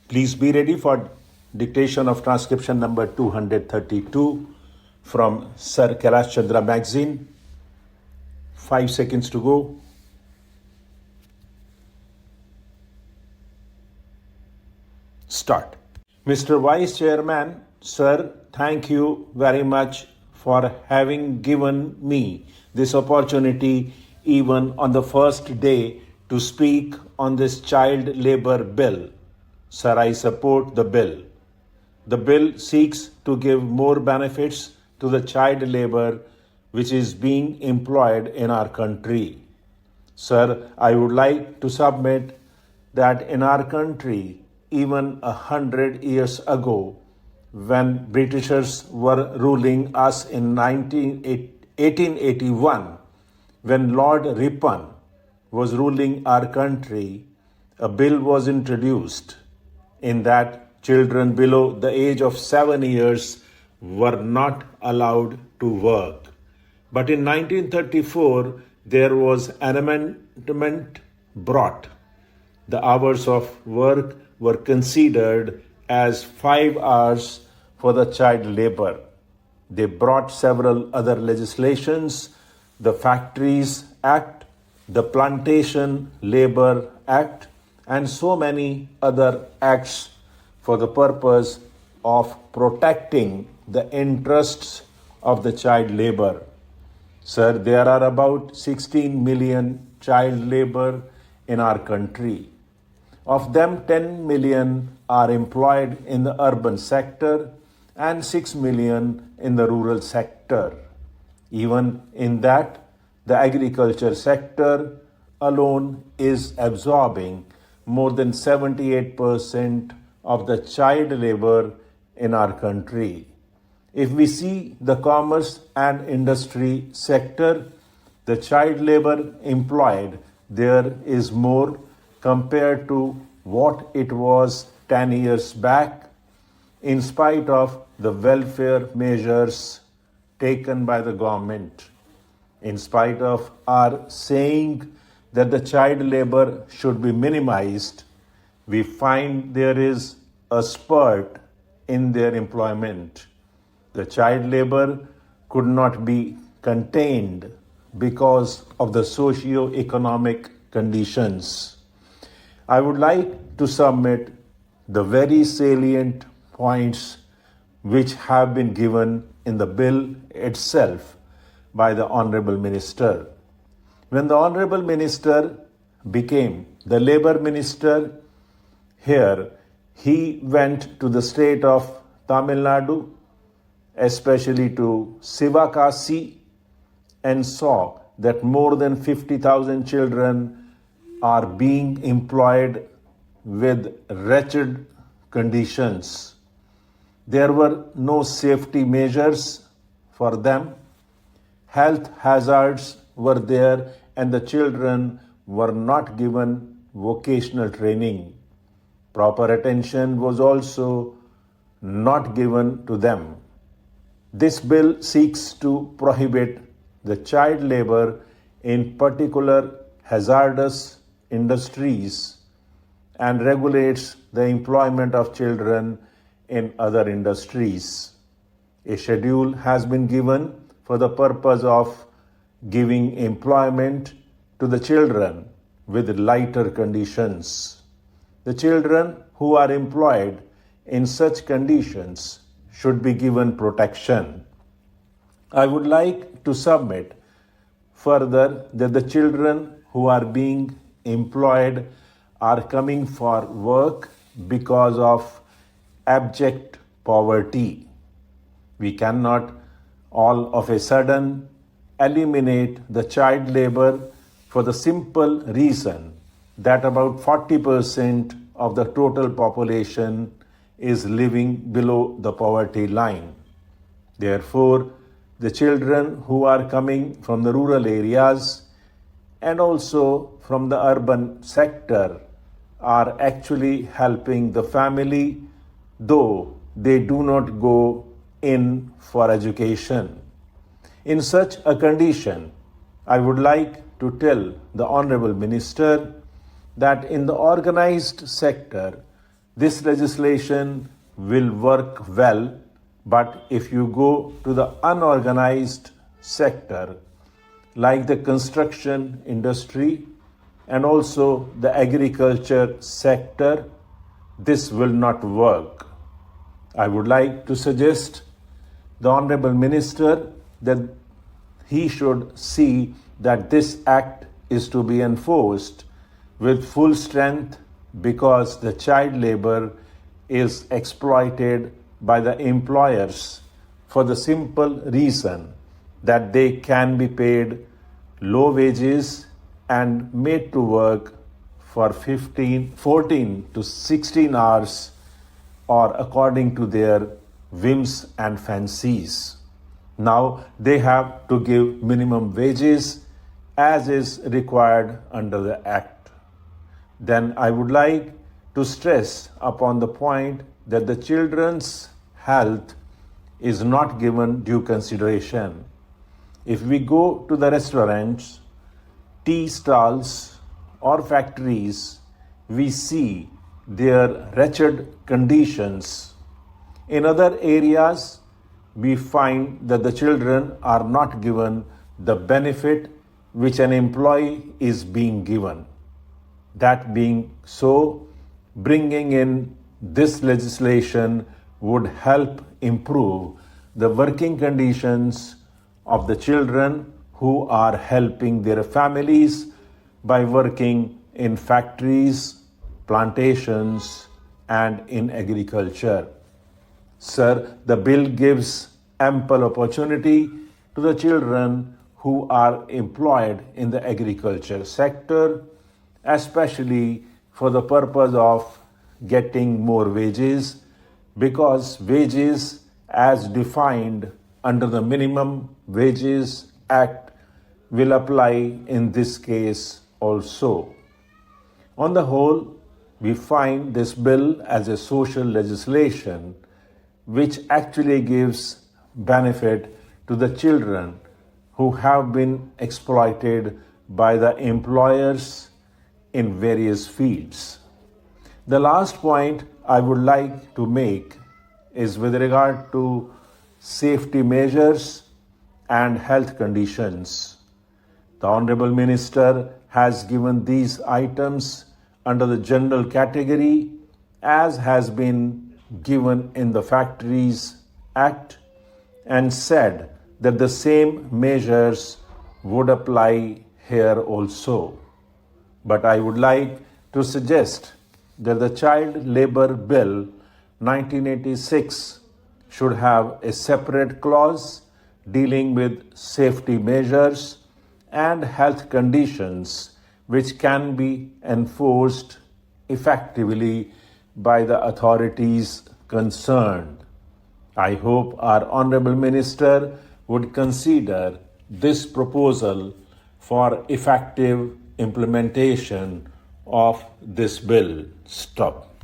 Please be ready for dictation of transcription number 232 from Sir Kailash Chandra magazine. 5 seconds to go. Start. Mr. Vice Chairman, Sir, thank you very much for having given me this opportunity even on the first day to speak on this child labor bill. Sir, I support the bill. The bill seeks to give more benefits to the child labor which is being employed in our country. Sir, I would like to submit that in our country, even 100 years ago, when Britishers were ruling us in 1881, when Lord Ripon was ruling our country, a bill was introduced in that children below the age of 7 years were not allowed to work. But in 1934, there was an amendment brought. The hours of work were considered as 5 hours for the child labor. They brought several other legislations, the Factories Act, the Plantation Labor Act, and so many other acts for the purpose of protecting the interests of the child labor. Sir, there are about 16 million child labor in our country. Of them, 10 million are employed in the urban sector and 6 million in the rural sector. Even in that, the agriculture sector alone is absorbing more than 78% of the child labor in our country. If we see the commerce and industry sector, the child labor employed there is more compared to what it was 10 years back, in spite of the welfare measures taken by the government. In spite of our saying that the child labor should be minimized, we find there is a spurt in their employment. The child labor could not be contained because of the socio-economic conditions. I would like to submit the very salient points which have been given in the bill itself by the Honorable Minister. When the Honorable Minister became the Labour Minister here, he went to the state of Tamil Nadu, especially to Sivakasi, and saw that more than 50,000 children are being employed with wretched conditions. There were no safety measures for them. Health hazards were there, and the children were not given vocational training. Proper attention was also not given to them. This bill seeks to prohibit the child labor in particular hazardous industries and regulates the employment of children in other industries. A schedule has been given for the purpose of giving employment to the children with lighter conditions. The children who are employed in such conditions should be given protection. I would like to submit further that the children who are being employed are coming for work because of abject poverty. We cannot all of a sudden eliminate the child labor for the simple reason that about 40% of the total population is living below the poverty line. Therefore, the children who are coming from the rural areas and also from the urban sector are actually helping the family, though they do not go in for education. In such a condition, I would like to tell the Honorable Minister that in the organized sector, this legislation will work well, but if you go to the unorganized sector, like the construction industry and also the agriculture sector, this will not work. I would like to suggest the Honorable Minister that he should see that this act is to be enforced with full strength, because the child labor is exploited by the employers for the simple reason that they can be paid low wages and made to work for 14 to 16 hours, or according to their whims and fancies. Now they have to give minimum wages as is required under the Act. Then I would like to stress upon the point that the children's health is not given due consideration. If we go to the restaurants, tea stalls, or factories, we see their wretched conditions. In other areas, we find that the children are not given the benefit which an employee is being given. That being so, bringing in this legislation would help improve the working conditions of the children who are helping their families by working in factories, plantations, and in agriculture. Sir, the bill gives ample opportunity to the children who are employed in the agriculture sector, especially for the purpose of getting more wages, because wages as defined under the Minimum Wages Act will apply in this case also. On the whole, we find this bill as a social legislation which actually gives benefit to the children who have been exploited by the employers in various fields. The last point I would like to make is with regard to safety measures and health conditions. The Honorable Minister has given these items under the general category as has been given in the Factories Act, and said that the same measures would apply here also. But I would like to suggest that the Child Labor Bill 1986 should have a separate clause dealing with safety measures and health conditions which can be enforced effectively by the authorities concerned. I hope our Honorable Minister would consider this proposal for effective implementation of this bill. Stop.